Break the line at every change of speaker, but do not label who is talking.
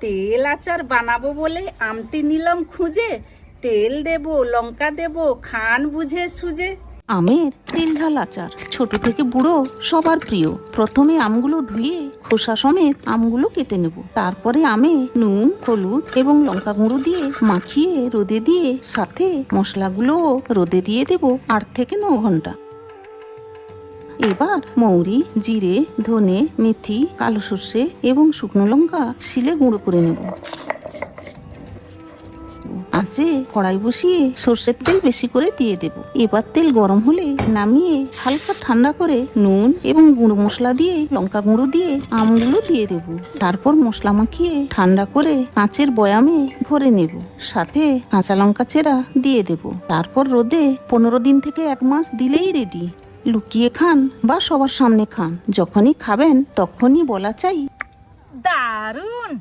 তেল আচার বানাবো বলে আমটি নিলাম খুঁজে। তেল দেবো, লঙ্কা দেবো, খান বুঝে সুঝে।
আমের তেল ঝাল আচার ছোট থেকে বুড়ো সবার প্রিয়। প্রথমে আমগুলো ধুয়ে খোসা সমেত আমগুলো কেটে নেব। তারপরে আমে নুন, হলুদ এবং লঙ্কা গুঁড়ো দিয়ে মাখিয়ে রোদে দিয়ে সাথে মশলাগুলো রোদে দিয়ে দেব 8 থেকে 9 ঘন্টা। এবার মৌরি, জিরে, ধনে, মেথি, কালো সর্ষে এবং শুকনো লঙ্কা শিলে গুঁড়ো করে নেব। আঁচে কড়াই বসিয়ে সর্ষের তেল বেশি করে দিয়ে দেব। এবার তেল গরম হলে নামিয়ে হালকা ঠান্ডা করে নুন এবং গুঁড়ো মশলা দিয়ে লঙ্কা গুঁড়ো দিয়ে আমগুলো দিয়ে দেব। তারপর মশলা মাখিয়ে ঠান্ডা করে কাঁচের বয়ামে ভরে নেব। সাথে কাঁচা লঙ্কা চেরা দিয়ে দেব। তারপর রোদে 15 দিন থেকে 1 মাস দিলেই রেডি। লুকিয়ে খান বা সবার সামনে খান, যখনই খাবেন তখনই বলা চাই,
দারুণ।